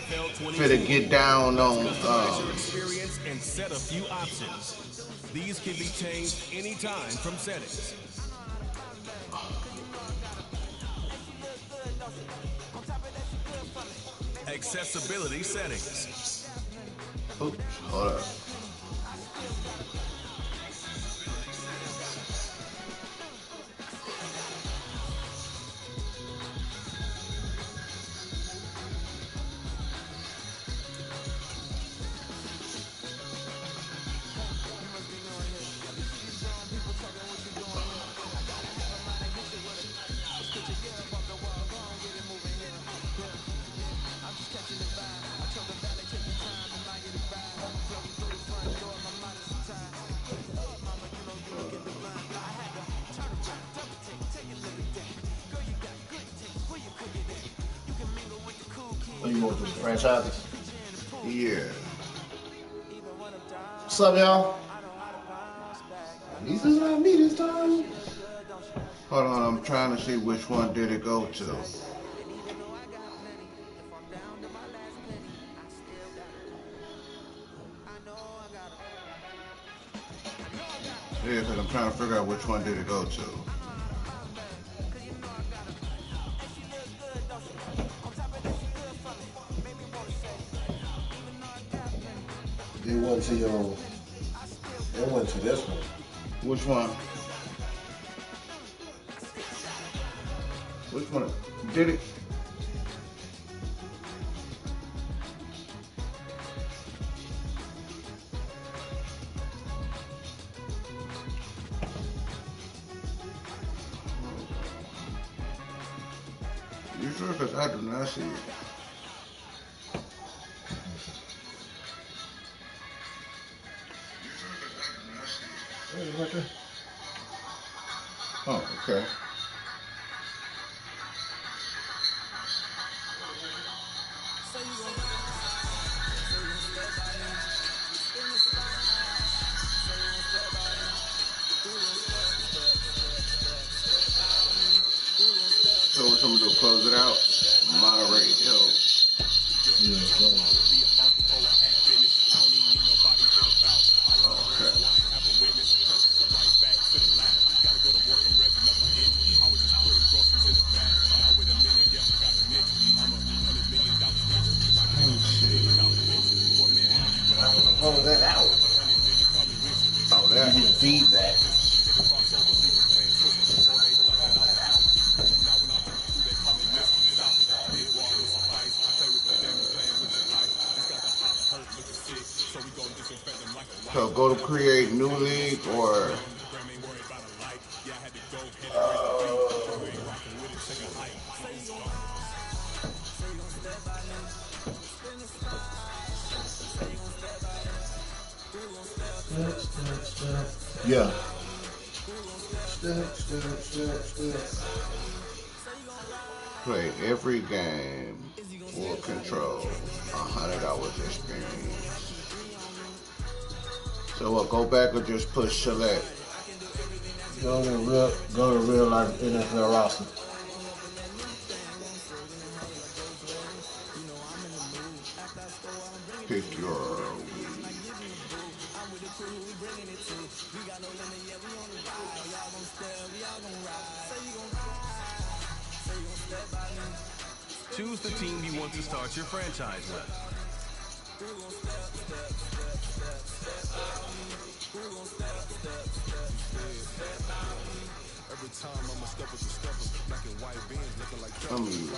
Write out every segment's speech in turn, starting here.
finna get down on Customize your experience and set a few options. These can be changed anytime from settings. Accessibility settings. oops, hold up. What you going to do? Franchises? Yeah. What's up, y'all? This is not me this time. Hold on, I'm trying to see which one did it go to. Yeah, because I'm trying to figure out which one did it go to. It went to your. It went to this one. Which one? Which one did it? You sure? Because I do not see it. Right there. Oh, okay. So what I'm gonna do? Close it out. Moderate, yo. Yeah, Okay. pull that out. Oh, that. You need feedback. So go to create new league or Yeah. play every game for control. $100 experience. So what? Go back or just push select. Go to real life NFL roster. Pick your Choose the team you want to start your franchise with.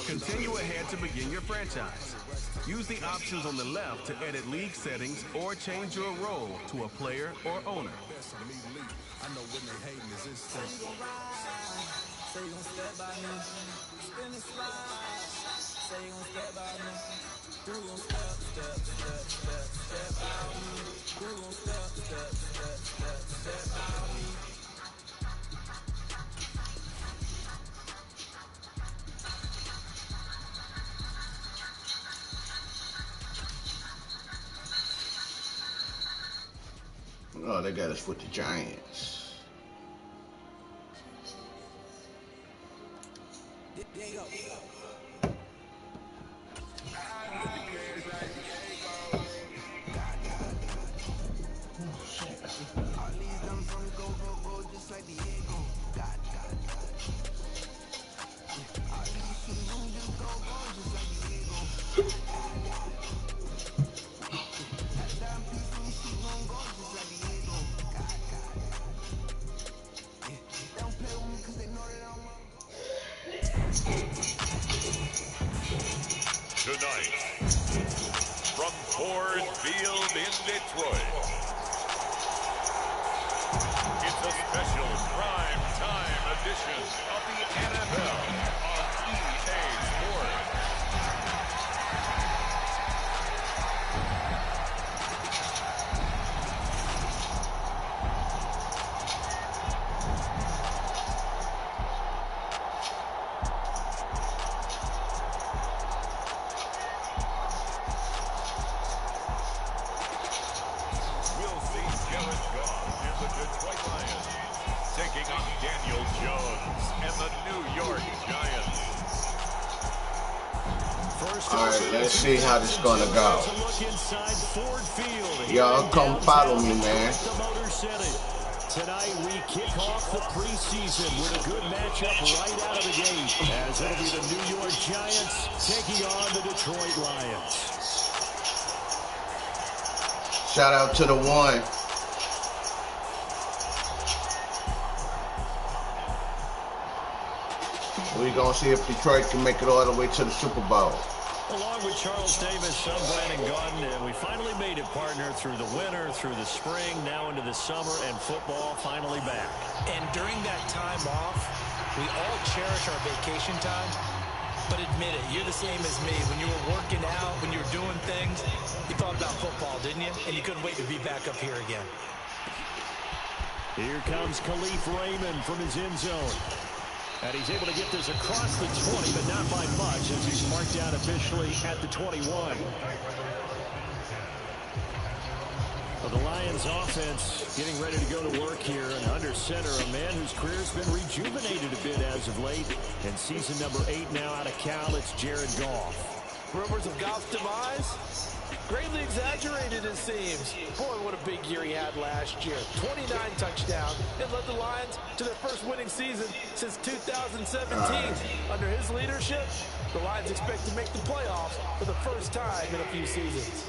Continue ahead to begin your franchise. Use the options on the left to edit league settings or change your role to a player or owner. Oh, they got us with the Giants. From Ford Field in Detroit, it's a special prime time edition of the NFL on EA Sports. Alright, let's see how this is gonna go. Y'all come follow me, man. Tonight we kick off the preseason with a good matchup right out of the gate, as it'll be the New York Giants taking on the Detroit Lions. Shout out to the one. We're gonna see if Detroit can make it all the way to the Super Bowl. Along with Charles Davis, I'm Brandon Gaudin, and we finally made it, partner, through the winter, through the spring, now into the summer, and football finally back. And during that time off, we all cherish our vacation time. But admit it, you're the same as me. When you were working out, when you were doing things, you thought about football, didn't you? And you couldn't wait to be back up here again. Here comes Khalif Raymond from his end zone. And he's able to get this across the 20, but not by much, as he's marked down officially at the 21. Well, the Lions offense getting ready to go to work here, and under center, a man whose career's been rejuvenated a bit as of late. And season number 8 now out of Cal, it's Jared Goff. Rumors of Goff's demise? Greatly exaggerated, it seems. Boy, what a big year he had last year. 29 touchdowns and led the Lions to their first winning season since 2017. Under his leadership, the Lions expect to make the playoffs for the first time in a few seasons.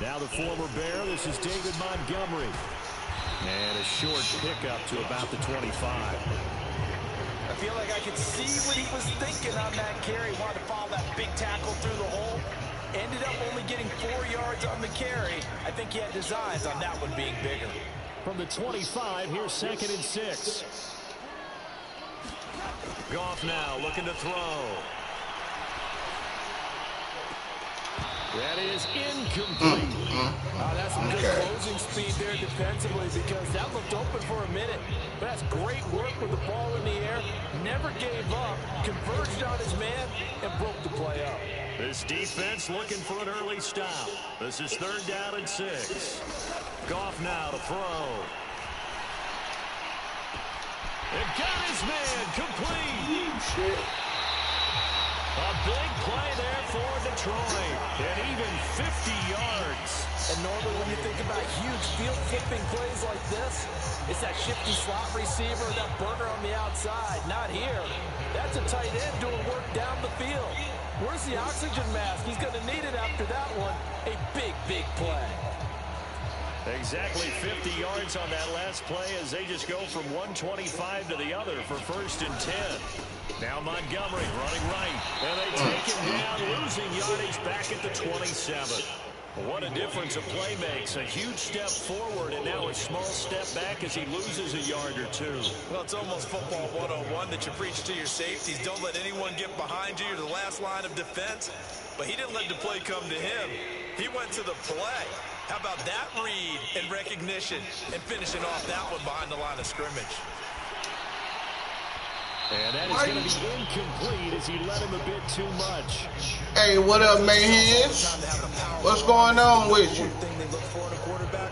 Now the former Bear, this is David Montgomery. And a short pickup to about the 25. I feel like I could see what he was thinking on that carry. Wanted to follow that big tackle through the hole. Ended up only getting 4 yards on the carry. I think he had designs on that one being bigger. From the 25, here's 2nd and 6. Goff now looking to throw. That is incomplete. That's some good closing speed there defensively, because that looked open for a minute. But that's great work with the ball in the air. Never gave up, converged on his man, and broke the play up. This defense looking for an early stop. This is 3rd down and 6. Goff now to throw. And got his man complete. A big play there for Detroit, and even 50 yards. And normally when you think about huge field-flipping plays like this, it's that shifty slot receiver, that burner on the outside. Not here. That's a tight end doing work down the field. Where's the oxygen mask? He's going to need it after that one. A big, big play. Exactly 50 yards on that last play as they just go from 125 to the other for 1st and 10. Now Montgomery running right, and they take him down, losing yardage back at the 27. What a difference a play makes. A huge step forward, and now a small step back as he loses a yard or two. Well, it's almost football 101 that you preach to your safeties. Don't let anyone get behind you. You're the last line of defense. But he didn't let the play come to him. He went to the play. How about that read and recognition and finishing off that one behind the line of scrimmage? And that is going to be incomplete as he let him a bit too much. Hey, what up, mayheads? What's going on with you? Thing they look for in a quarterback.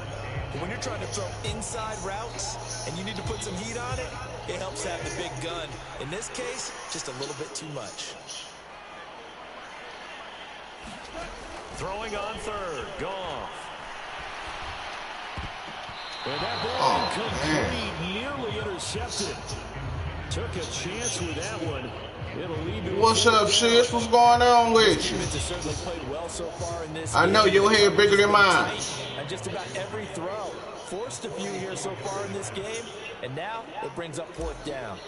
When you're trying to throw inside routes and you need to put some heat on it, it helps have the big gun. In this case, just a little bit too much. Throwing on 3rd, Goff. And that ball incomplete, nearly intercepted. Took a chance with that one. It'll lead to What's up, sis? What's going on with you? I know your head bigger than mine. And just about every throw. Forced a few here so far in this game, and now it brings up 4th down.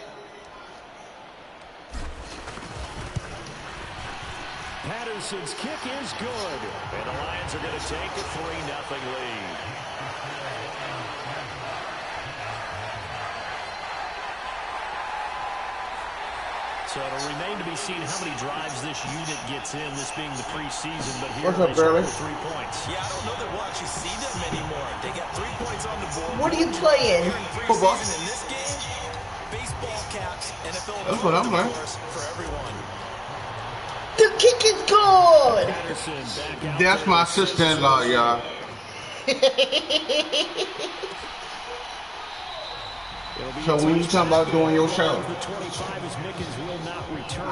Patterson's kick is good. And the Lions are going to take a 3-0 lead. So it'll remain to be seen how many drives this unit gets in, this being the preseason. But here they start with 3 points. Yeah, I don't know that we'll actually see them anymore. They got 3 points on the board. What are you playing? Football. In this game, baseball caps, NFL. That's what I'm playing. For everyone. The kick is good. That's my sister-in-law, y'all. So when you talking about doing your show? The 25 is Mickens will not return.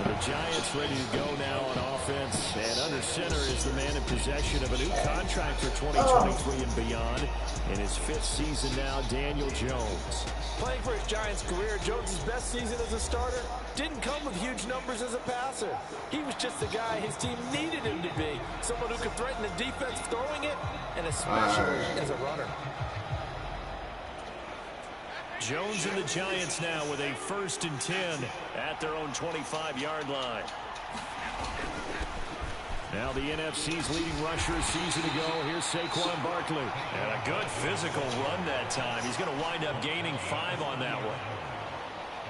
The Giants ready to go now on offense, and under center is the man in possession of a new contract for 2023 and beyond. In his 5th season now, Daniel Jones. Playing for his Giants career, Jones' best season as a starter didn't come with huge numbers as a passer. He was just the guy his team needed him to be. Someone who could threaten the defense throwing it, and especially as a runner. Jones and the Giants now with a 1st and 10 at their own 25-yard line. Now the NFC's leading rusher a season ago. Here's Saquon Barkley. And a good physical run that time. He's going to wind up gaining 5 on that one.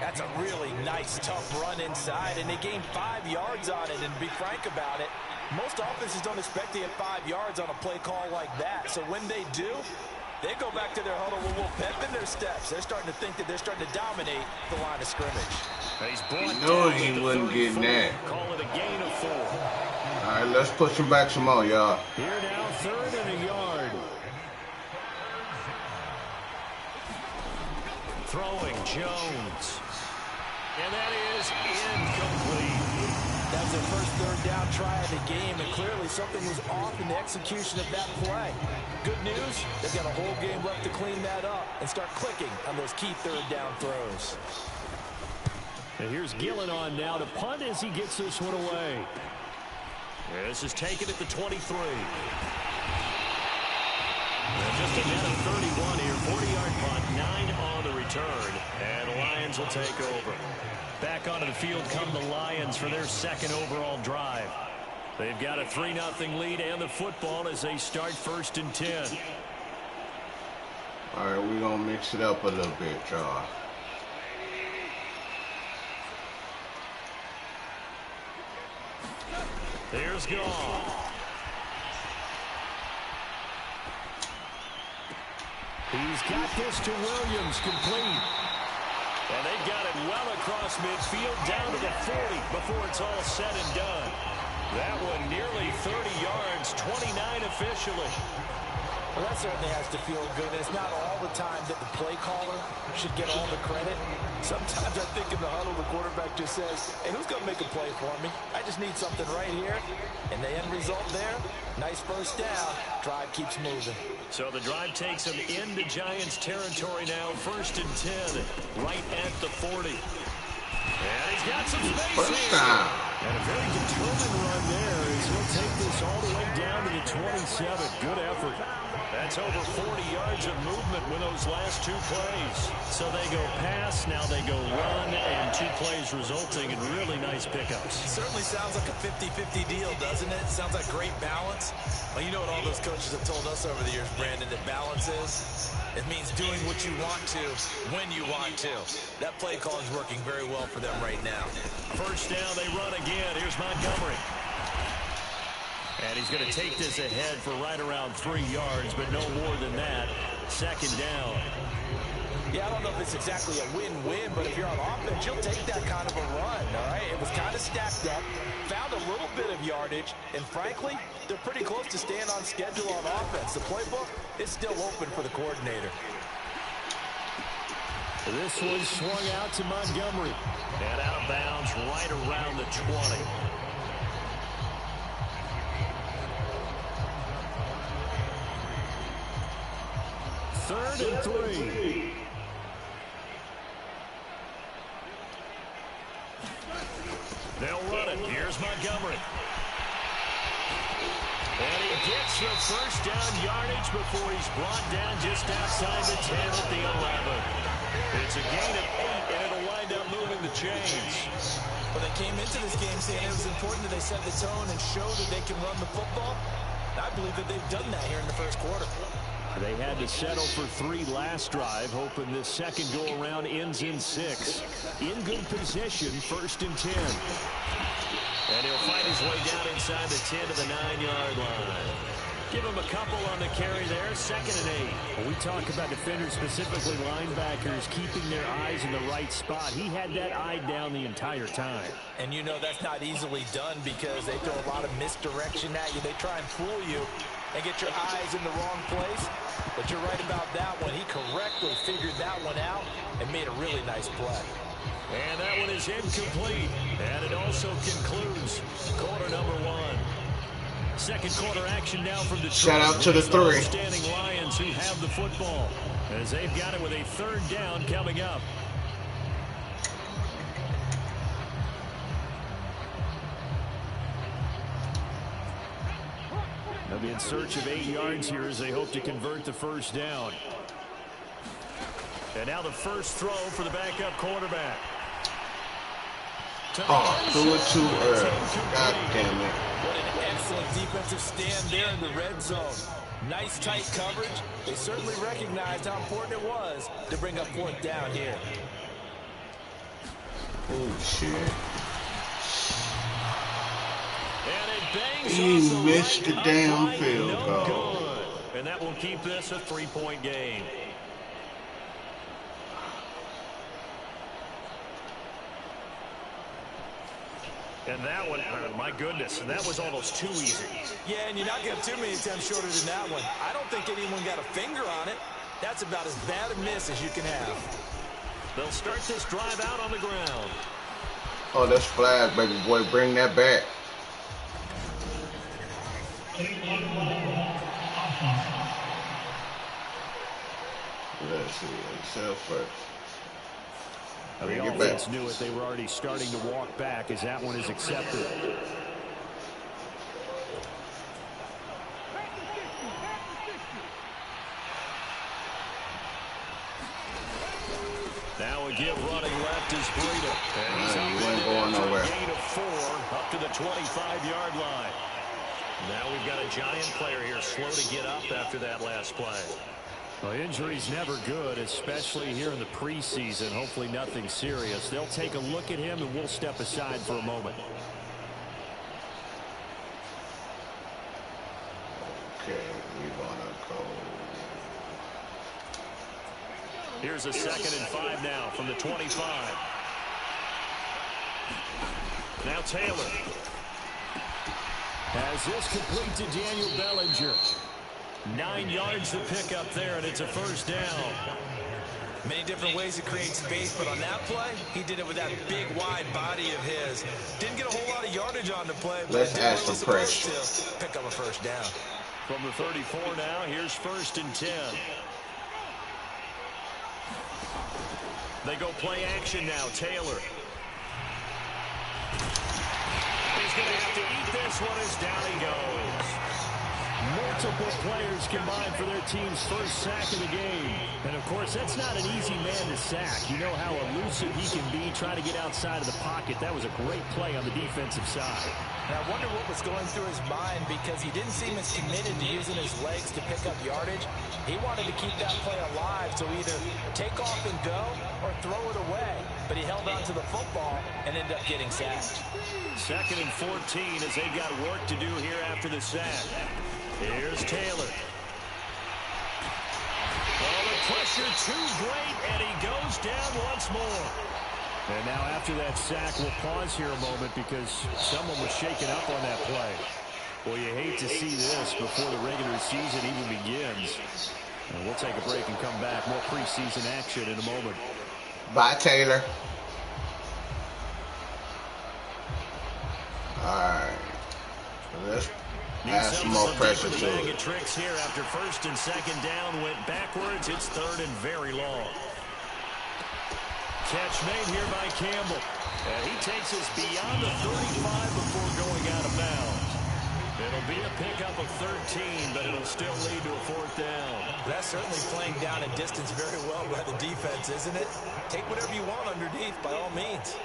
That's a really nice, tough run inside, and they gained 5 yards on it. And to be frank about it, most offenses don't expect to get 5 yards on a play call like that. So when they do, they go back to their huddle with a little pep in their steps. They're starting to think that they're starting to dominate the line of scrimmage. You know he wasn't getting that. Call it a gain of 4. All right, let's push him back some more, y'all. Here now, 3rd and a yard. Throwing Jones. And that is incomplete. That was their first 3rd down try of the game, and clearly something was off in the execution of that play. Good news, they've got a whole game left to clean that up and start clicking on those key 3rd down throws. And here's Gillen on now to punt as he gets this one away. This is taken at the 23. And just a net of 31 here, 40-yard punt, 9 on the return, and the Lions will take over. Back onto the field come the Lions for their 2nd overall drive. They've got a 3-0 lead and the football as they start 1st and 10. All right, we're going to mix it up a little bit, y'all. There's Gall. He's got this to Williams, complete. And they've got it well across midfield, down to the 40 before it's all said and done. That one nearly 30 yards, 29 officially. Well, that certainly has to feel good. It's not all the time that the play caller should get all the credit. Sometimes I think in the huddle, the quarterback just says, hey, who's going to make a play for me? I just need something right here. And the end result there, nice 1st down. Drive keeps moving. So the drive takes them into Giants territory now. 1st and 10, right at the 40. And he's got some space here. And a very determined run there as he'll take this all the way down to the 27. Good effort. That's over 40 yards of movement with those last 2 plays. So they go pass, now they go run, and 2 plays resulting in really nice pickups. It certainly sounds like a 50-50 deal, doesn't it? Sounds like great balance. Well, you know what all those coaches have told us over the years, Brandon, that balance is? It means doing what you want to, when you want to. That play call is working very well for them right now. 1st down, they run again. Here's Montgomery. And he's going to take this ahead for right around 3 yards, but no more than that. 2nd down. Yeah, I don't know if it's exactly a win-win, but if you're on offense, you'll take that kind of a run, all right? It was kind of stacked up, found a little bit of yardage, and frankly, they're pretty close to staying on schedule on offense. The playbook is still open for the coordinator. This one swung out to Montgomery. And out of bounds right around the 20. Third and 3. They'll run it. Here's Montgomery. And he gets the 1st down yardage before he's brought down just outside the 10 at the 11. It's a gain of 8, and it'll wind up moving the chains. Well, they came into this game saying it was important that they set the tone and show that they can run the football. I believe that they've done that here in the first quarter. They had to settle for 3 last drive, hoping this second go-around ends in 6. In good position, 1st and 10. And he'll fight his way down inside the 10 to the 9-yard line. Give him a couple on the carry there, 2nd and 8. When we talk about defenders, specifically linebackers, keeping their eyes in the right spot. He had that eye down the entire time. And you know that's not easily done because they throw a lot of misdirection at you. They try and fool you and get your eyes in the wrong place. But you're right about that one. He correctly figured that one out and made a really nice play. And that one is incomplete. And it also concludes quarter number 1. Second quarter action now from Detroit. Shout out to the 3. Standing Lions who have the football as they've got it with a 3rd down coming up. They'll be in search of 8 yards here as they hope to convert the 1st down. And now the first throw for the backup quarterback. Oh, threw it too early. God damn it. What an excellent defensive stand there in the red zone. Nice tight coverage. They certainly recognized how important it was to bring up 4th down here. Oh, shit. And it bangs He off missed the right damn upright, field no goal. good. And that will keep this a 3-point game. And that one, my goodness, that was almost too easy. Yeah, and you're not going to have too many attempts shorter than that one. I don't think anyone got a finger on it. That's about as bad a miss as you can have. They'll start this drive out on the ground. Oh, that's flag, baby boy. Bring that back. Let's see. Himself first. The offense knew it. They were already starting to walk back as that one is accepted. Now a give running left is Breida. And he's up ain't going nowhere. Gain of 4 up to the 25-yard line. Now we've got a giant player here slow to get up after that last play. Well, injury's never good, especially here in the preseason. Hopefully nothing serious. They'll take a look at him, and we'll step aside for a moment. Okay, we're gonna go. Here's a 2nd and 5 now from the 25. Now Taylor. As this complete to Daniel Bellinger. 9 yards to pick up there, and it's a 1st down. Many different ways to create space, but on that play, he did it with that big, wide body of his. Didn't get a whole lot of yardage on the play, but Let's add some pressure. Pick up a 1st down. From the 34 now, here's 1st and 10. They go play action now. Taylor. He's going to have to eat this one as down he goes. Multiple players combined for their team's 1st sack of the game. And, of course, that's not an easy man to sack. You know how elusive he can be trying to get outside of the pocket. That was a great play on the defensive side. And I wonder what was going through his mind because he didn't seem as committed to using his legs to pick up yardage. He wanted to keep that play alive, so either take off and go or throw it away. But he held on to the football and ended up getting sacked. 2nd and 14 as they've got work to do here after the sack. Here's Taylor. Oh, the pressure too great, and he goes down once more. And now after that sack, we'll pause here a moment because someone was shaken up on that play. Well, you hate to see this before the regular season even begins. And we'll take a break and come back. More preseason action in a moment. Bye, Taylor. All right. Let's add some more pressure to bag it. of tricks here after 1st and 2nd down went backwards. It's 3rd and very long. Catch made here by Campbell. And he takes us beyond the 35 before going out of bounds. It'll be a pickup of 13, but it'll still lead to a 4th down. That's certainly playing down a distance very well by the defense, isn't it? Take whatever you want underneath, by all means.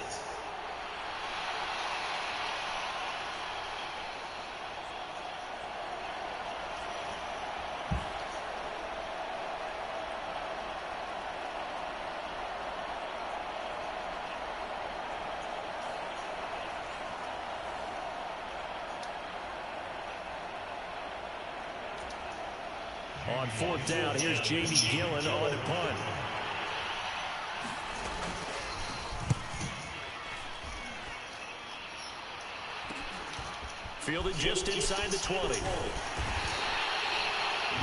On fourth down, here's Jamie Gillen on the punt. Fielded just inside the 20. A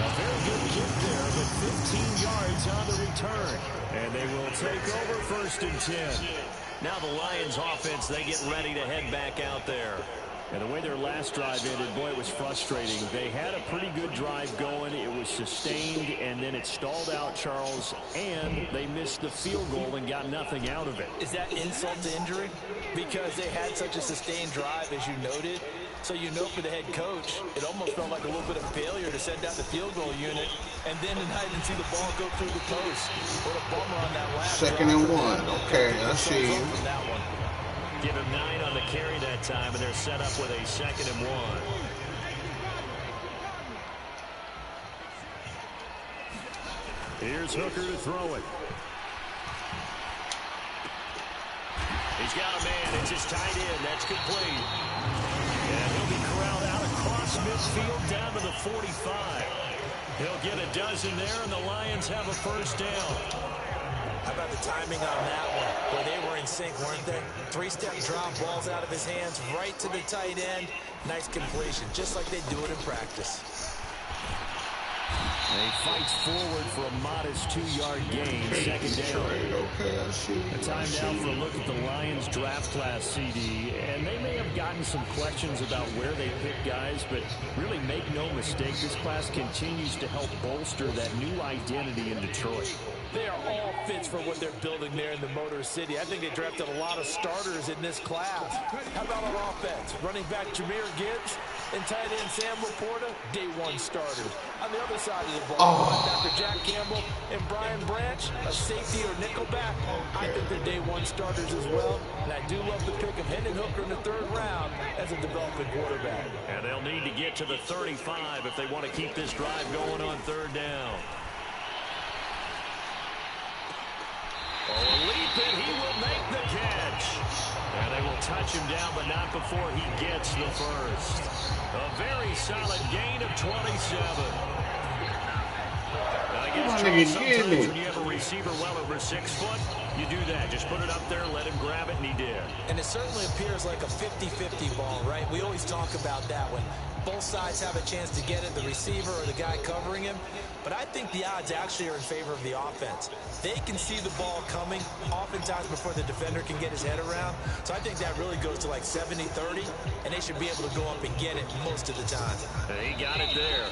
very good kick there, but 15 yards on the return. And they will take over first and 10. Now the Lions offense, they get ready to head back out there. And the way their last drive ended, boy, it was frustrating. They had a pretty good drive going. It was sustained, and then it stalled out, Charles, and they missed the field goal and got nothing out of it. Is that insult to injury? Because they had such a sustained drive, as you noted. So you know for the head coach, it almost felt like a little bit of failure to send out the field goal unit and then not even see the ball go through the post. What a bummer on that last Second and 1. Okay, I see you. Give him 9 on the carry that time, and they're set up with a 2nd and 1. Here's Hooker to throw it. He's got a man. It's his tight end. That's complete. And he'll be corralled out across midfield down to the 45. He'll get a dozen there, and the Lions have a first down. How about the timing on that one? Where they were in sync, weren't they? 3-step drop, balls out of his hands, right to the tight end. Nice completion, just like they do it in practice. And he fights forward for a modest 2-yard gain. Second down. Okay, I see. Time now for a look at the Lions draft class, CD. And they may have gotten some questions about where they pick guys, but really make no mistake, this class continues to help bolster that new identity in Detroit. They are all fits for what they're building there in the Motor City. I think they drafted a lot of starters in this class. How about on offense? Running back Jahmyr Gibbs and tight end Sam Laporta, day 1 starters. On the other side of the ball, linebacker Jack Campbell and Brian Branch, a safety or nickelback. I think they're day 1 starters as well. And I do love the pick of Hendon Hooker in the 3rd round as a developing quarterback. And they'll need to get to the 35 if they want to keep this drive going on 3rd down. Leaping, he will make the catch. And they will touch him down, but not before he gets the first. A very solid gain of 27. I guess, Charles, sometimes when you have a receiver well over 6 foot, you do that. Just put it up there, let him grab it, and he did. And it certainly appears like a 50-50 ball, right? We always talk about that when both sides have a chance to get it, the receiver or the guy covering him. But I think the odds actually are in favor of the offense. They can see the ball coming oftentimes before the defender can get his head around. So I think that really goes to like 70-30, and they should be able to go up and get it most of the time. He got it there.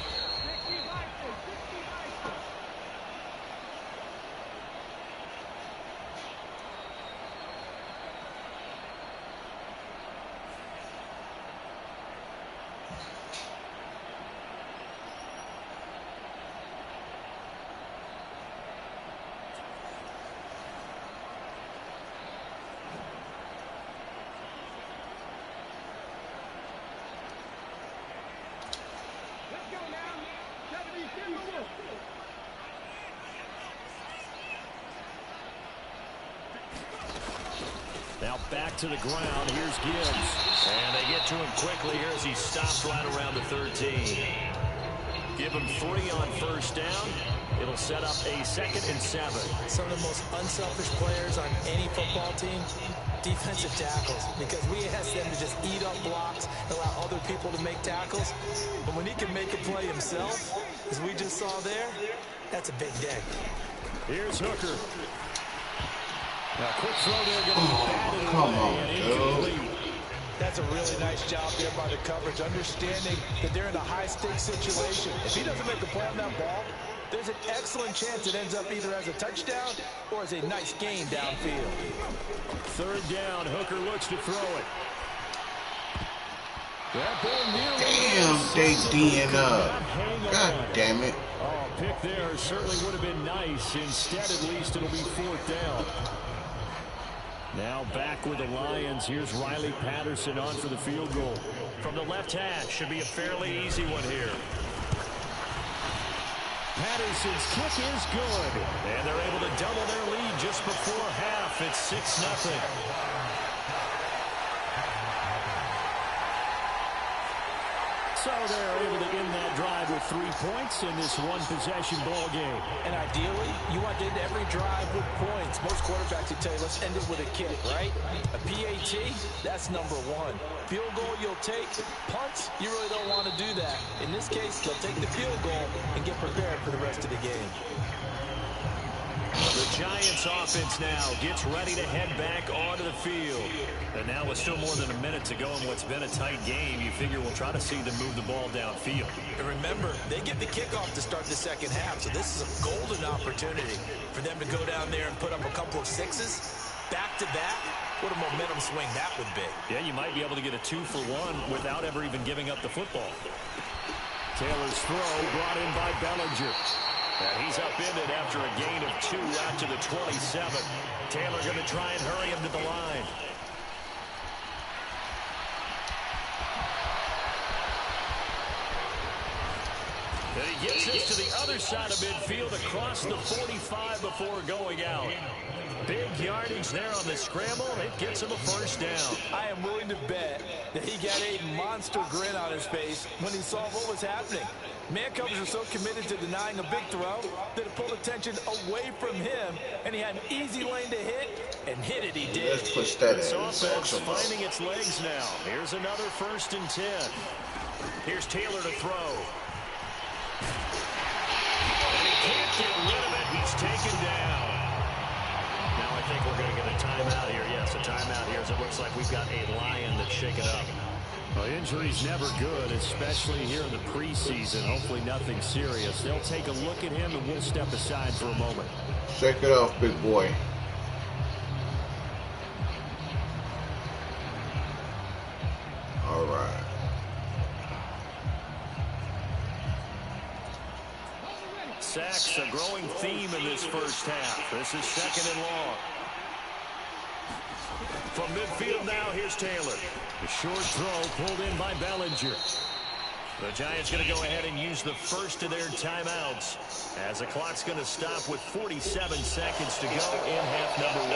Now back to the ground. Here's Gibbs. And they get to him quickly here as he stops right around the 13. Give him 3 on first down. It'll set up a 2nd and 7. Some of the most unselfish players on any football team, defensive tackles, because we ask them to just eat up blocks, allow other people to make tackles. But when he can make a play himself, as we just saw there, that's a big day. Here's Hooker. Now, quick throw there, getting batted come away on, and dude. incomplete. That's a really nice job there by the coverage, understanding that they're in a high-stakes situation. If he doesn't make a play on that ball, there's an excellent chance it ends up either as a touchdown or as a nice gain downfield. 3rd down, Hooker looks to throw it. That ball nearly Damn, they D'ing up. God damn it. Oh, pick there certainly would have been nice. Instead, at least, it'll be 4th down. Now back with the Lions. Here's Riley Patterson on for the field goal. From the left hash, should be a fairly easy one here. Patterson's kick is good. And they're able to double their lead just before half. It's 6-0. So they're able to end that drive with 3 points in this one-possession ball game. And ideally, you want to end every drive with points. Most quarterbacks would tell you, let's end it with a kick, right? A PAT, that's number one. Field goal you'll take. Punts, you really don't want to do that. In this case, they'll take the field goal and get prepared for the rest of the game. The Giants offense now gets ready to head back onto the field. And now with still more than a minute to go in what's been a tight game, you figure we'll try to see them move the ball downfield. And remember, they get the kickoff to start the second half, so this is a golden opportunity for them to go down there and put up a couple of sixes back-to-back. What a momentum swing that would be. Yeah, you might be able to get a 2-for-1 without ever even giving up the football. Taylor's throw brought in by Bellinger. And he's upended after a gain of 2 out to the 27. Taylor going to try and hurry him to the line. And he gets this to the other side of midfield across the 45 before going out. Big yardage there on the scramble. It gets him a first down. I am willing to bet that he got a monster grin on his face when he saw what was happening. Man coverage was so committed to denying a big throw that it pulled attention away from him, and he had an easy lane to hit, and hit it he did. Let's push that This in. offense finding its legs now. Here's another 1st and 10. Here's Taylor to throw. And he can't get rid of it. He's taken down. Now I think we're going to get a timeout here. Yes, a timeout here as it looks like we've got a Lion that's shaken up. Well, injury's never good, especially here in the preseason. Hopefully nothing serious. They'll take a look at him, and we'll step aside for a moment. Shake it off, big boy. All right. Sacks, a growing theme in this first half. This is 2nd and long. From midfield now, here's Taylor. The short throw pulled in by Bellinger. The Giants going to go ahead and use the first of their timeouts as the clock's going to stop with 47 seconds to go in half number 1.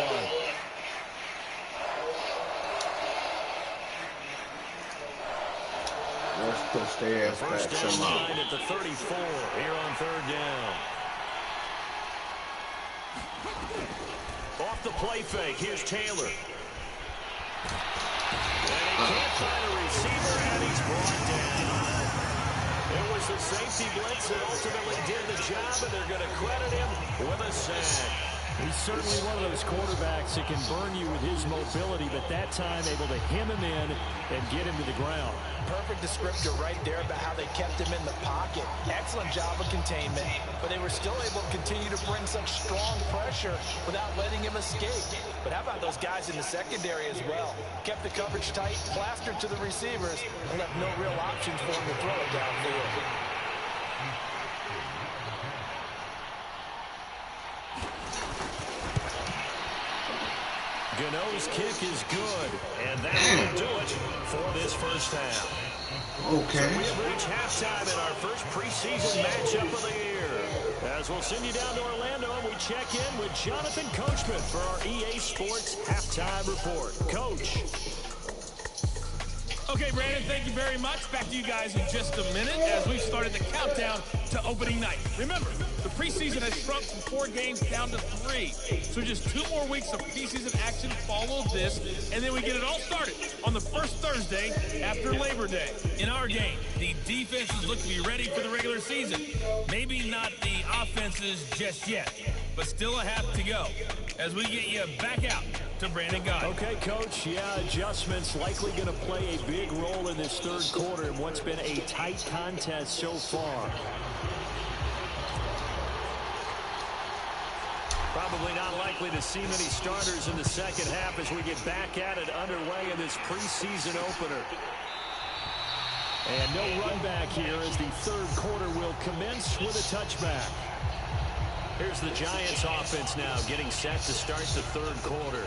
Let's push their ass First back down somehow. line at the 34 here on 3rd down. Off the play fake, here's Taylor. And he can't find a receiver, and he's brought down. It was the safety blitz that ultimately did the job, and they're going to credit him with a sack. He's certainly one of those quarterbacks that can burn you with his mobility, but that time able to hem him in and get him to the ground. Perfect descriptor right there about how they kept him in the pocket. Excellent job of containment, but they were still able to continue to bring such strong pressure without letting him escape. But how about those guys in the secondary as well? Kept the coverage tight, plastered to the receivers, and left no real options for him to throw it downfield. Gano's kick is good, and that will do it for this first half. Okay. So we have reached halftime in our first preseason matchup of the year. As we'll send you down to Orlando, and we check in with Jonathan Coachman for our EA Sports Halftime Report. Coach. Okay, Brandon, thank you very much. Back to you guys in just a minute as we've started the countdown to opening night. Remember, the preseason has shrunk from 4 games down to 3. So just 2 more weeks of preseason action follows this, and then we get it all started on the first Thursday after Labor Day. In our game, the defenses look to be ready for the regular season. Maybe not the offenses just yet, but still a half to go as we get you back out to Brandon Guy. Okay, Coach, yeah, adjustments likely going to play a big role in this third quarter in what's been a tight contest so far. Probably not likely to see many starters in the second half as we get back at it underway in this preseason opener. And no run back here as the third quarter will commence with a touchback. Here's the Giants offense now getting set to start the third quarter.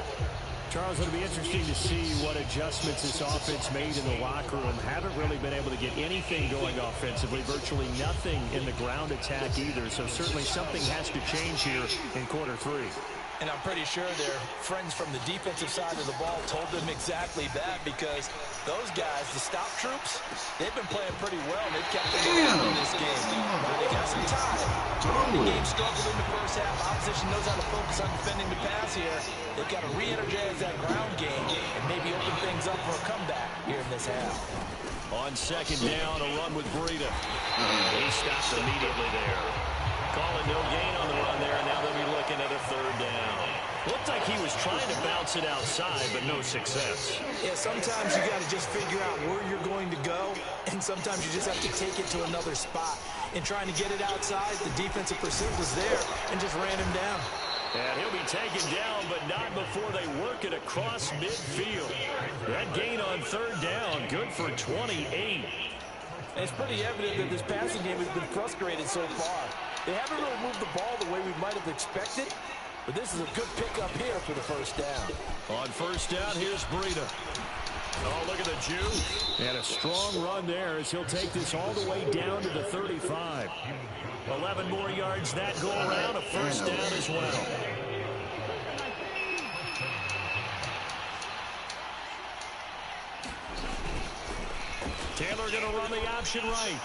Charles, it'll be interesting to see what adjustments this offense made in the locker room. Haven't really been able to get anything going offensively, virtually nothing in the ground attack either. So certainly something has to change here in quarter 3. And I'm pretty sure their friends from the defensive side of the ball told them exactly that, because those guys, the stop troops, they've been playing pretty well. They've kept them in this game. Now they got some time. The game struggled in the first half. Opposition knows how to focus on defending the pass here. They've got to re-energize that ground game and maybe open things up for a comeback here in this half. On second down, a run with Breida. He stops immediately there. Calling no gain on the run there, and now they'll be looking at a third down. Looked like he was trying to bounce it outside, but no success. Yeah, sometimes you got to just figure out where you're going to go, and sometimes you just have to take it to another spot. And trying to get it outside, the defensive pursuit was there and just ran him down. And he'll be taken down, but not before they work it across midfield. That gain on third down, good for 28. And it's pretty evident that this passing game has been frustrated so far. They haven't really moved the ball the way we might have expected, but this is a good pickup here for the first down. On first down, here's Breida. Oh, look at the Jew. And a strong run there as he'll take this all the way down to the 35. 11 more yards that go around, a first down as well. Taylor going to run the option right.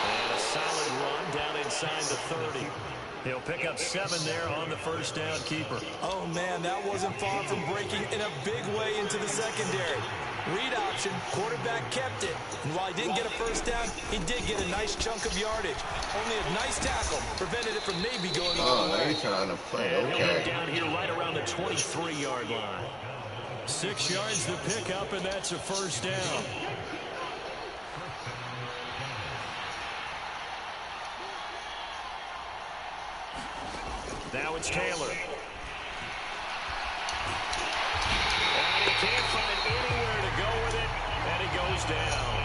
And a solid run down inside the 30. He'll pick up 7 there on the first down keeper. Oh, man, that wasn't far from breaking in a big way into the secondary. Read option, quarterback kept it. And while he didn't get a first down, he did get a nice chunk of yardage. Only a nice tackle prevented it from maybe going all the way. He's trying to play. And he'll go down here right around the 23-yard line. 6 yards to pick up, and that's a first down. Now it's Taylor. And he can't find anywhere to go with it, and he goes down.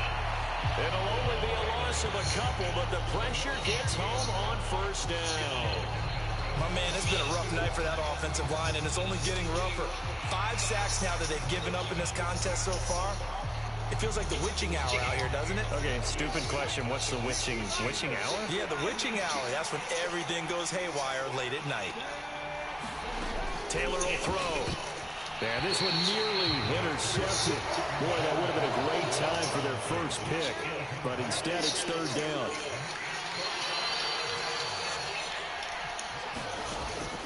It'll only be a loss of a couple, but the pressure gets home on first down. My man, it's been a rough night for that offensive line, and it's only getting rougher. 5 sacks now that they've given up in this contest so far. It feels like the witching hour out here, doesn't it? Okay, stupid question. What's the witching hour? Yeah, the witching hour. That's when everything goes haywire late at night. Taylor will throw. And this one nearly intercepted. Boy, that would have been a great time for their first pick. But instead, it's third down.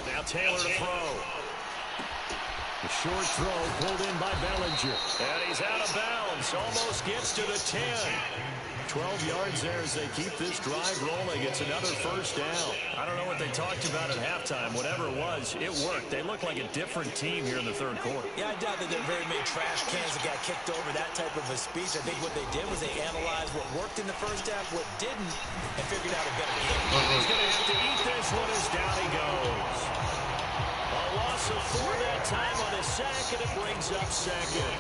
Now Taylor to throw. The short throw pulled in by Bellinger. And he's out of bounds. Almost gets to the 10. 12 yards there as they keep this drive rolling. It's another first down. I don't know what they talked about at halftime. Whatever it was, it worked. They look like a different team here in the third quarter. Yeah, I doubt that there are very many trash cans that got kicked over that type of a speech. I think what they did was they analyzed what worked in the first half, what didn't, and figured out a better game. He's going to have to eat this one as down he goes. A loss of 4 that time on a sack, and it brings up second.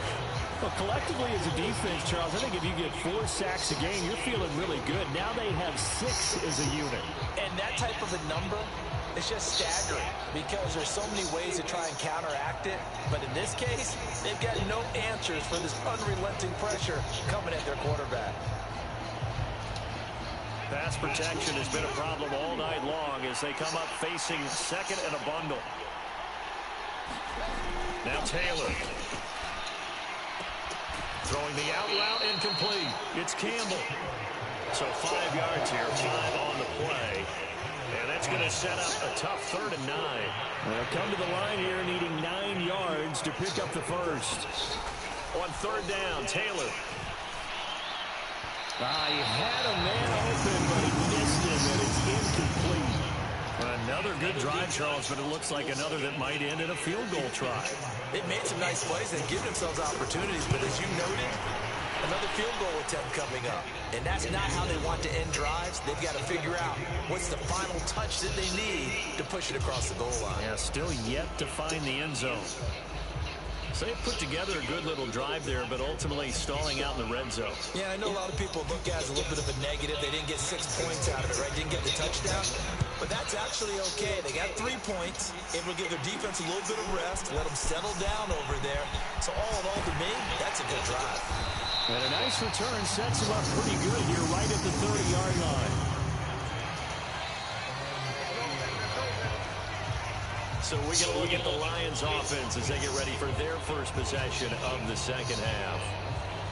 Well, collectively as a defense, Charles, I think if you get 4 sacks a game, you're feeling really good. Now they have 6 as a unit. And that type of a number is just staggering because there's so many ways to try and counteract it. But in this case, they've got no answers for this unrelenting pressure coming at their quarterback. Pass protection has been a problem all night long as they come up facing second and a bundle. Now Taylor. Throwing the out route incomplete. It's Campbell. So 5 yards here, 5 on the play. And that's going to set up a tough 3rd and 9. They'll come to the line here needing 9 yards to pick up the first. On 3rd down, Taylor. He had a man open, but he missed him, and it's incomplete. Another good drive, Charles, but it looks like another that might end in a field goal try. They've made some nice plays and given themselves opportunities, but as you noted, another field goal attempt coming up. And that's not how they want to end drives. They've got to figure out what's the final touch that they need to push it across the goal line. Yeah, still yet to find the end zone. So they put together a good little drive there, but ultimately stalling out in the red zone. Yeah, I know a lot of people look at it as a little bit of a negative. They didn't get 6 points out of it, right? Didn't get the touchdown. But that's actually okay. They got 3 points. Able to give their defense a little bit of rest, let them settle down over there. So all in all, to me, that's a good drive. And a nice return sets them up pretty good here right at the 30-yard line. So we're going to look at the Lions offense as they get ready for their first possession of the second half.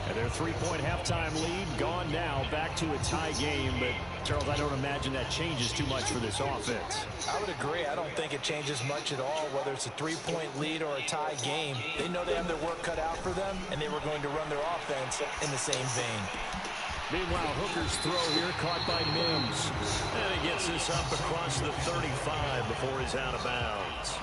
And their 3-point halftime lead gone now, back to a tie game. But, Charles, I don't imagine that changes too much for this offense. I would agree. I don't think it changes much at all, whether it's a 3-point lead or a tie game. They know they have their work cut out for them, and they were going to run their offense in the same vein. Meanwhile, Hooker's throw here caught by Mims. And he gets this up across the 35 before he's out of bounds.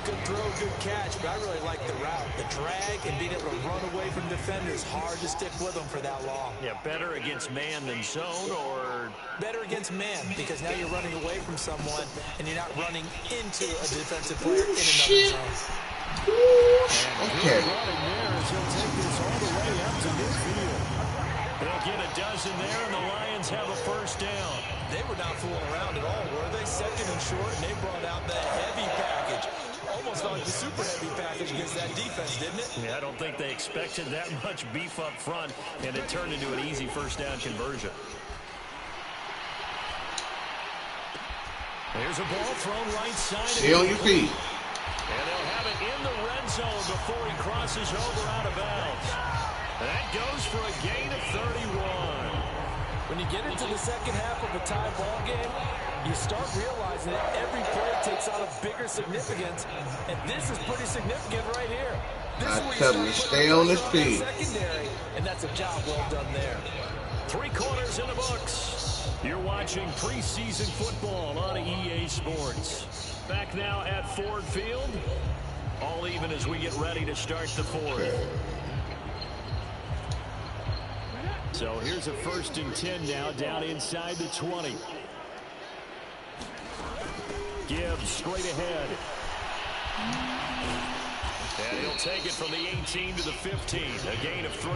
Good throw, good catch, but I really like the route. The drag and being able to run away from defenders, hard to stick with them for that long. Yeah, better against man than zone, or? Better against man, because now you're running away from someone, and you're not running into a defensive player in another zone. Okay. Running there as he'll take this all the way up to midfield. They'll get a dozen there, and the Lions have a first down. They were not fooling around at all, were they? Second and short, and they brought out the heavy package. Almost like the super heavy package against that defense, didn't it? Yeah, I don't think they expected that much beef up front, and it turned into an easy first down conversion. There's a ball thrown right side. Stay on your feet. And they'll have it in the red zone before he crosses over out of bounds. That goes for a gain of 31. When you get into the second half of a tie ball game, you start realizing that every play takes on a bigger significance, and this is pretty significant right here. I tell you, stay on the feet. Secondary, and that's a job well done there. 3 quarters in the books. You're watching preseason football on EA Sports. Back now at Ford Field. All even as we get ready to start the fourth. So here's a 1st and 10 now, down inside the 20. Gibbs straight ahead. And he'll take it from the 18 to the 15, a gain of 3.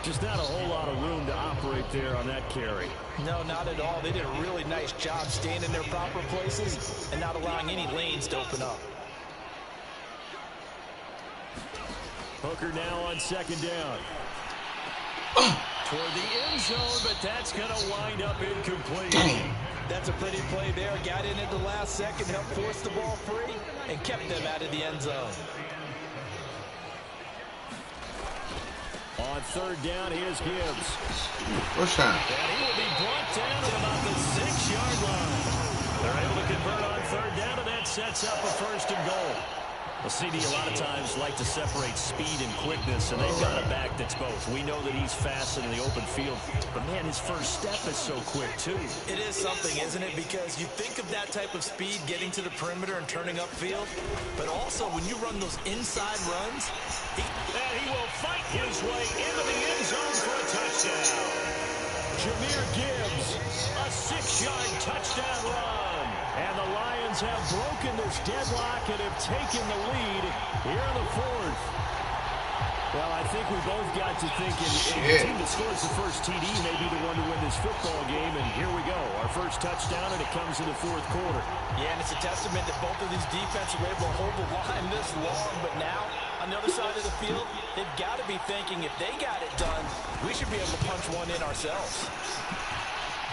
Just not a whole lot of room to operate there on that carry. No, not at all. They did a really nice job staying in their proper places and not allowing any lanes to open up. Hooker now on 2nd down. Toward the end zone, but that's going to wind up incomplete. That's a pretty play there. Got in at the last second, helped force the ball free, and kept them out of the end zone. On 3rd down, here's Gibbs. What's time? And he will be brought down at about the 6-yard line. They're able to convert on 3rd down, and that sets up a 1st and goal. Well, CD a lot of times like to separate speed and quickness, and they've got a back that's both. We know that he's fast in the open field, but, man, his first step is so quick, too. It is something, isn't it? Because you think of that type of speed getting to the perimeter and turning upfield, but also when you run those inside runs, he will fight his way into the end zone for a touchdown. Jahmyr Gibbs, a 6-yard touchdown run. And the Lions have broken this deadlock and have taken the lead here in the 4th. Well, I think we both got to thinking the team that scores the first TD may be the one to win this football game, and here we go. Our first touchdown, and it comes in the 4th quarter. Yeah, and it's a testament that both of these defenses were able to hold the line this long, but now on the other side of the field, they've got to be thinking if they got it done, we should be able to punch one in ourselves.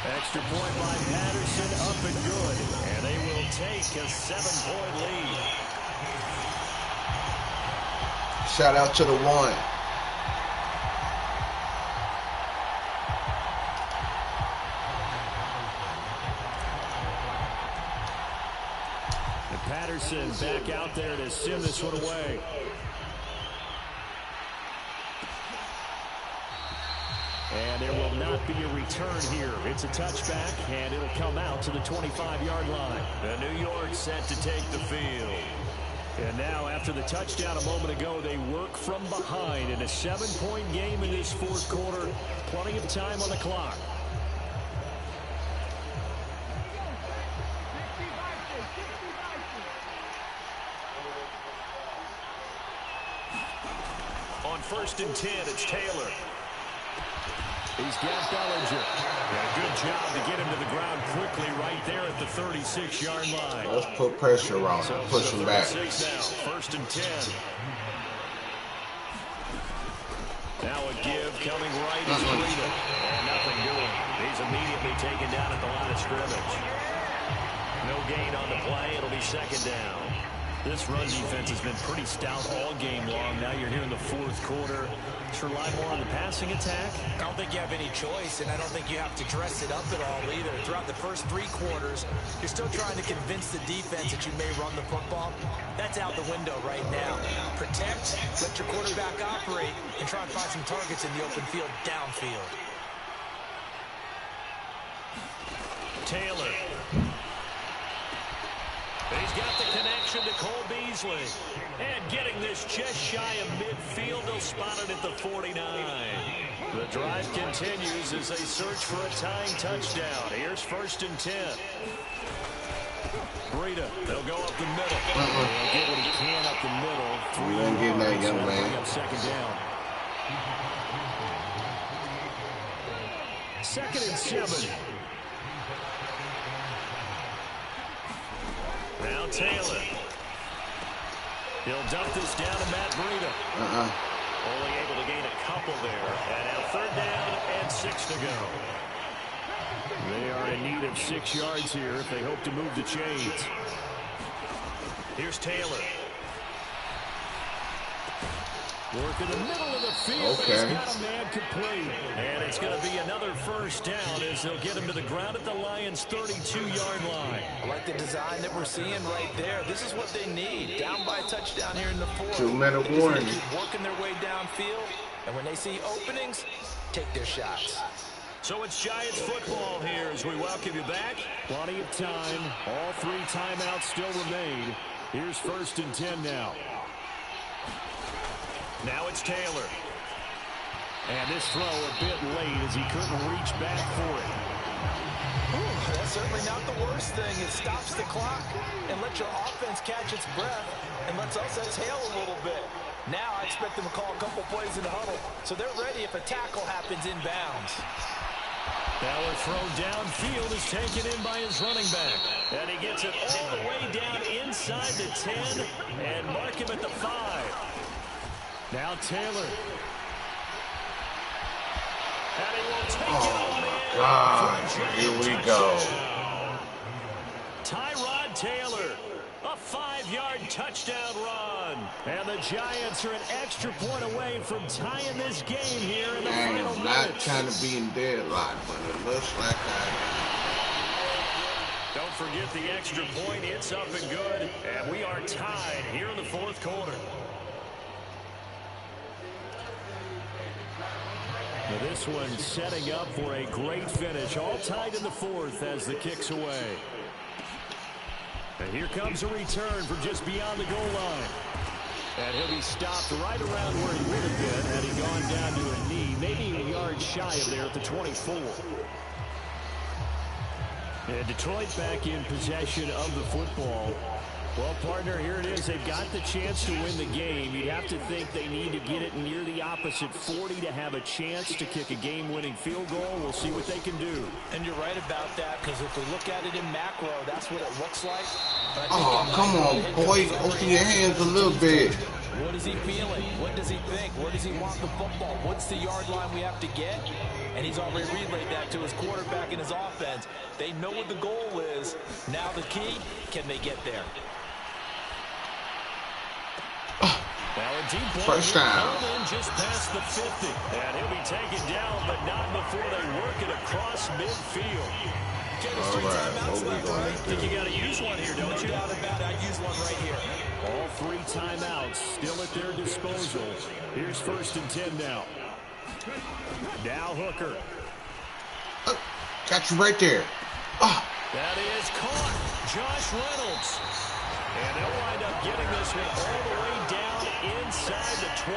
Extra point by Patterson, up and good. And they will take a 7-point lead. Shout out to the one. And Patterson back out there to send this one away. And there will not be a return here. It's a touchback, and it'll come out to the 25-yard line. The New York set to take the field. And now, after the touchdown a moment ago, they work from behind in a 7-point game in this 4th quarter. Plenty of time on the clock. On 1st and 10, it's Taylor. He's got Bellinger. Yeah, good job to get him to the ground quickly right there at the 36-yard line. Let's put pressure on him, push him back. 1st and 10. Now a give coming right as Freeman. And nothing doing. He's immediately taken down at the line of scrimmage. No No gain on the play. It'll be second down. This run defense has been pretty stout all game long. Now you're here in the fourth quarter. Just rely more on the passing attack. I don't think you have any choice, and I don't think you have to dress it up at all either. Throughout the first 3 quarters, you're still trying to convince the defense that you may run the football. That's out the window right now. Protect, let your quarterback operate, and try and find some targets in the open field downfield. Taylor. He's got the connection to Cole Beasley. And getting this just shy of midfield, they'll spot it at the 49. The drive continues as they search for a tying touchdown. Here's 1st and 10. Breida, they'll go up the middle. They'll get what he can up the middle. We ain't getting that young man. Second down. 2nd and 7. Now Taylor. He'll dump this down to Matt Breida. Only able to gain a couple there. And now 3rd down and 6 to go. They are in need of 6 yards here if they hope to move the chains. Here's Taylor. Work in the middle of the field. Okay. He's got a man complete. And it's going to be another 1st down as they'll get him to the ground at the Lions' 32-yard line. I like the design that we're seeing right there. This is what they need. Down by a touchdown here in the 4th. 2-minute warning. Keep working their way downfield, and when they see openings, take their shots. So it's Giants football here as we welcome you back. Plenty of time. All 3 timeouts still remain. Here's 1st and 10 now. Now it's Taylor. And this throw a bit late as he couldn't reach back for it. Ooh, that's certainly not the worst thing. It stops the clock and lets your offense catch its breath and lets us exhale a little bit. Now I expect them to call a couple plays in the huddle so they're ready if a tackle happens inbounds. Now a throw downfield is taken in by his running back. And he gets it all the way down inside the 10 and mark him at the 5. Now Taylor. And he will take it on in. God, here we go. Tyrod Taylor, a 5-yard touchdown run. And the Giants are an extra point away from tying this game here in the final I'm not minutes. trying to be in deadlock, but it looks like I Don't forget the extra point. It's up and good. And we are tied here in the 4th quarter. Now this one setting up for a great finish. All tied in the 4th as the kick's away. And here comes a return from just beyond the goal line. And he'll be stopped right around where he would have been had he gone down to a knee. Maybe a yard shy of there at the 24. And Detroit back in possession of the football. Well, partner, here it is. They've got the chance to win the game. You'd have to think they need to get it near the opposite 40 to have a chance to kick a game-winning field goal. We'll see what they can do. And you're right about that, because if we look at it in macro, that's what it looks like. Oh, come on, boy. Open your hands a little bit. What is he feeling? What does he think? Where does he want the football? What's the yard line we have to get? And he's already relayed that to his quarterback and his offense. They know what the goal is. Now the key, can they get there? Now a deep ball First down. just past the 50. And he'll be taken down, but not before they work it across midfield. All right, what we going to Think do? you got to use one here, don't you? No doubt about it. I use one right here. All 3 timeouts still at their disposal. Here's 1st and 10 now. Now Hooker. Got you right there. That is caught. Josh Reynolds. And they'll wind up getting this one all the way down inside the 20.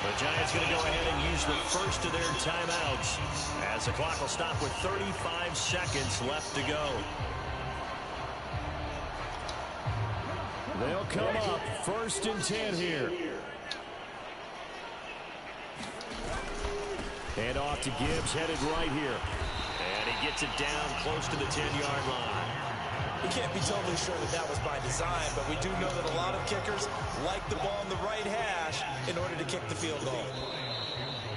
The Giants going to go ahead and use the first of their timeouts as the clock will stop with 35 seconds left to go. They'll come up 1st and 10 here. And off to Gibbs, headed right here. And he gets it down close to the 10-yard line. We can't be totally sure that that was by design, but we do know that a lot of kickers like the ball in the right hash in order to kick the field goal.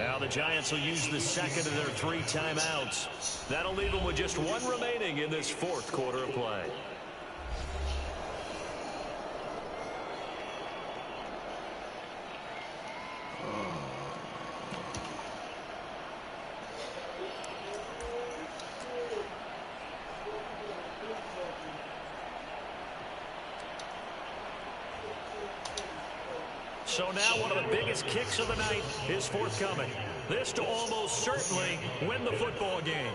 Now the Giants will use the second of their 3 timeouts. That'll leave them with just 1 remaining in this 4th quarter of play. So now one of the biggest kicks of the night is forthcoming. This to almost certainly win the football game.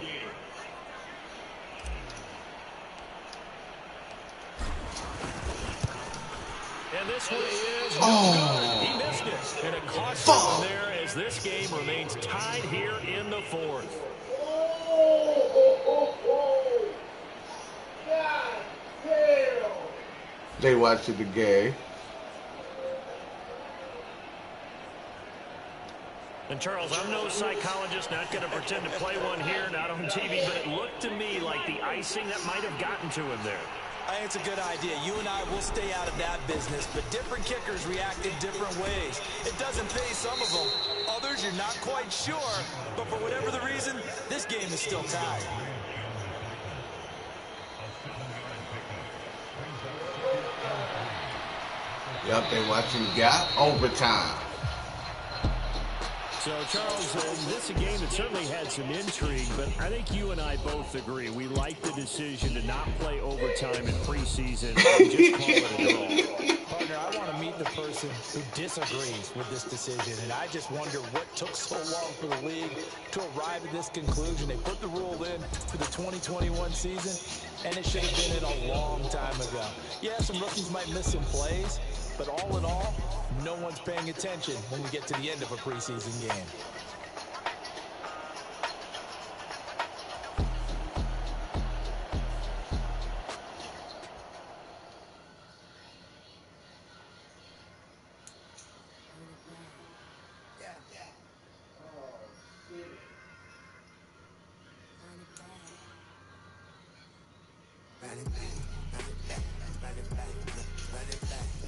And this one is good. He missed it. And a caution there as this game remains tied here in the 4th. They watching the game. And Charles, I'm no psychologist, not going to pretend to play one here, not on TV, but it looked to me like the icing that might have gotten to him there. I think it's a good idea. You and I will stay out of that business, but different kickers react in different ways. It doesn't phase some of them. Others, you're not quite sure, but for whatever the reason, this game is still tied. Yup, they watching Gap overtime. So, Charles, this is a game that certainly had some intrigue, but I think you and I both agree. We like the decision to not play overtime in preseason and just call it a draw. Partner, I want to meet the person who disagrees with this decision, and I just wonder what took so long for the league to arrive at this conclusion. They put the rule in for the 2021 season, and it should have been in a long time ago. Yeah, some rookies might miss some plays, but all in all, no one's paying attention when we get to the end of a preseason game.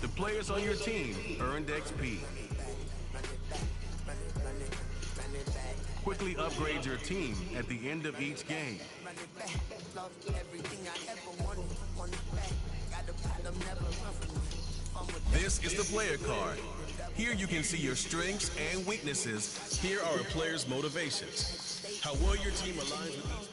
The players on your team earned XP. Quickly upgrade your team at the end of each game. This is the player card. Here you can see your strengths and weaknesses. Here are a player's motivations. How well your team aligns with each.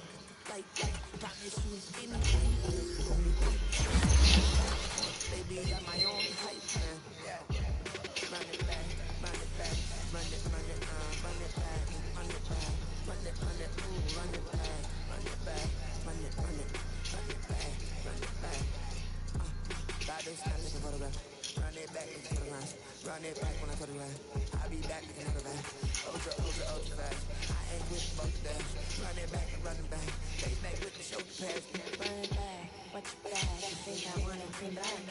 Run it back when I put it right. I'll be back with another back. Ultra fast. I ain't quit both the dash. Run it back and running back. Face back with the shoulder pads. Run it back, what you back? You think I wanna bring back?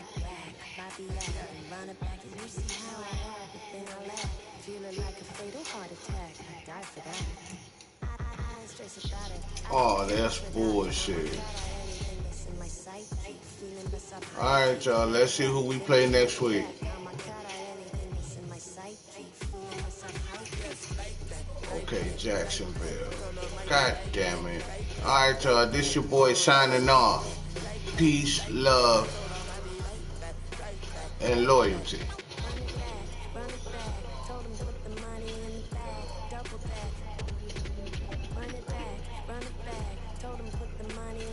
Bobby run it back. And you see how I have it, then I laugh. Feeling like a fatal heart attack. I die for that. I ain't stressed about it. Oh, that's bullshit. Alright, y'all, let's see who we play next week. Okay, Jacksonville. God damn it. Alright, y'all, this your boy signing off. Peace, love, and loyalty. Run it back, told him put the money in the